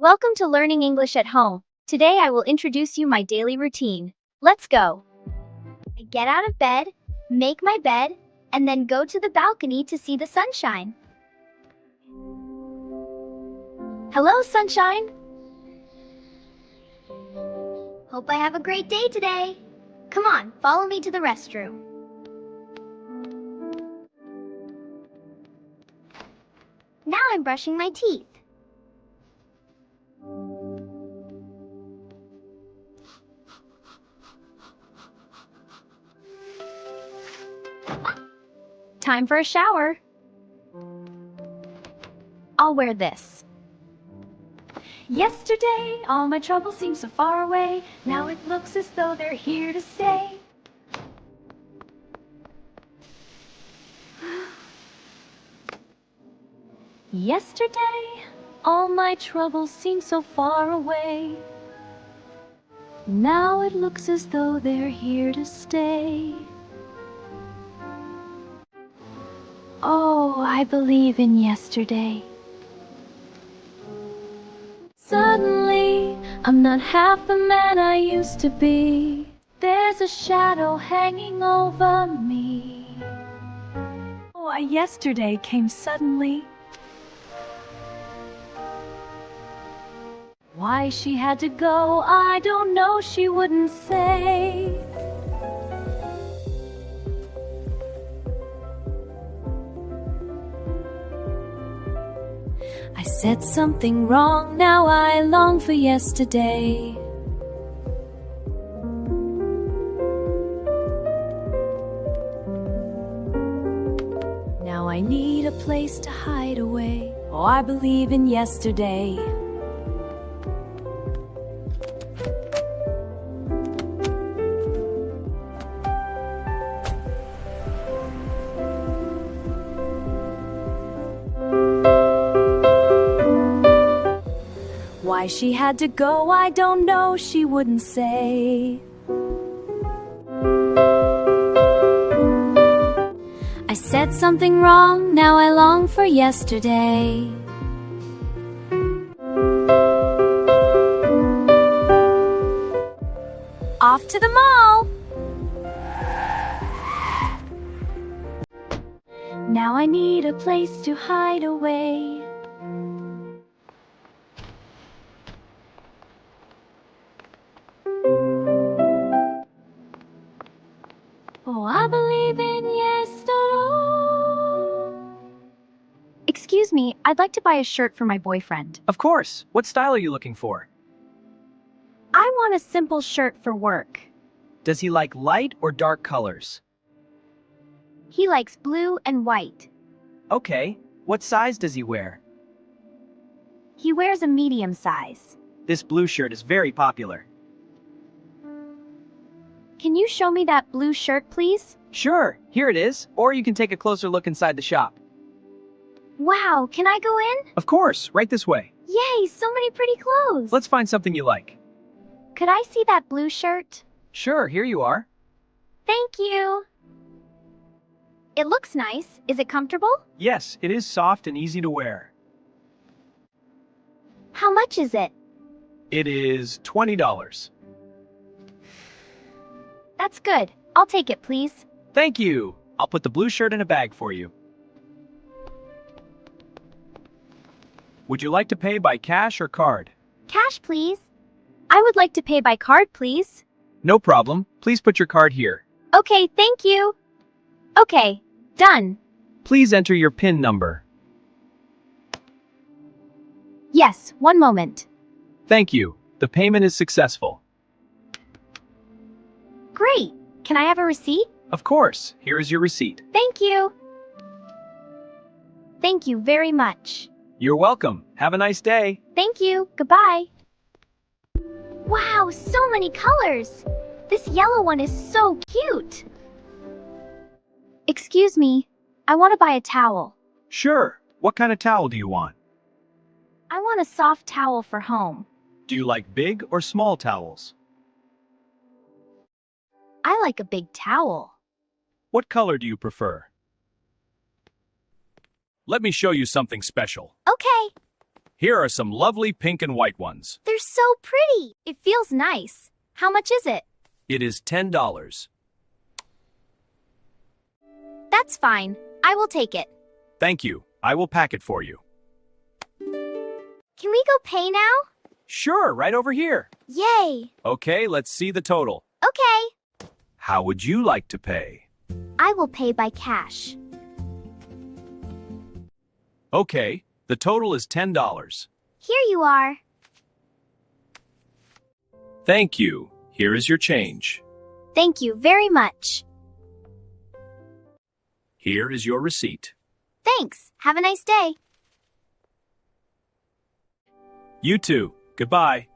Welcome to Learning English at Home. Today I will introduce you my daily routine. Let's go. I get out of bed, make my bed, and then go to the balcony to see the sunshine. Hello, sunshine. Hope I have a great day today. Come on, follow me to the restroom. Now I'm brushing my teeth. Time for a shower. I'll wear this. Yesterday, all my troubles seemed so far away. Now it looks as though they're here to stay. Yesterday, all my troubles seemed so far away. Now it looks as though they're here to stay. Oh, I believe in yesterday. Suddenly, I'm not half the man I used to be. There's a shadow hanging over me. Oh, yesterday came suddenly. Why she had to go, I don't know, she wouldn't say. I said something wrong, now I long for yesterday. Now I need a place to hide away. Oh, I believe in yesterday. Why she had to go, I don't know, she wouldn't say. I said something wrong, now I long for yesterday. Off to the mall! Now I need a place to hide away. Oh, I believe in yesterday. Excuse me, I'd like to buy a shirt for my boyfriend. Of course. What style are you looking for? I want a simple shirt for work. Does he like light or dark colors? He likes blue and white. Okay. What size does he wear? He wears a medium size. This blue shirt is very popular. Can you show me that blue shirt, please? Sure, here it is. Or you can take a closer look inside the shop. Wow, can I go in? Of course, right this way. Yay, so many pretty clothes. Let's find something you like. Could I see that blue shirt? Sure, here you are. Thank you. It looks nice. Is it comfortable? Yes, it is soft and easy to wear. How much is it? It is $20. That's good. I'll take it, please. Thank you. I'll put the blue shirt in a bag for you. Would you like to pay by cash or card? Cash, please. I would like to pay by card, please. No problem. Please put your card here. Okay, thank you. Okay, done. Please enter your PIN number. Yes, one moment. Thank you. The payment is successful. Great. Can I have a receipt? Of course. Here is your receipt. Thank you. Thank you very much. You're welcome. Have a nice day. Thank you. Goodbye. Wow, so many colors. This yellow one is so cute. Excuse me. I want to buy a towel. Sure. What kind of towel do you want? I want a soft towel for home. Do you like big or small towels? I like a big towel. What color do you prefer? Let me show you something special. Okay. Here are some lovely pink and white ones. They're so pretty. It feels nice. How much is it? It is $10. That's fine. I will take it. Thank you. I will pack it for you. Can we go pay now? Sure, right over here. Yay. Okay, let's see the total. Okay. How would you like to pay? I will pay by cash. Okay, the total is $10. Here you are. Thank you. Here is your change. Thank you very much. Here is your receipt. Thanks. Have a nice day. You too. Goodbye.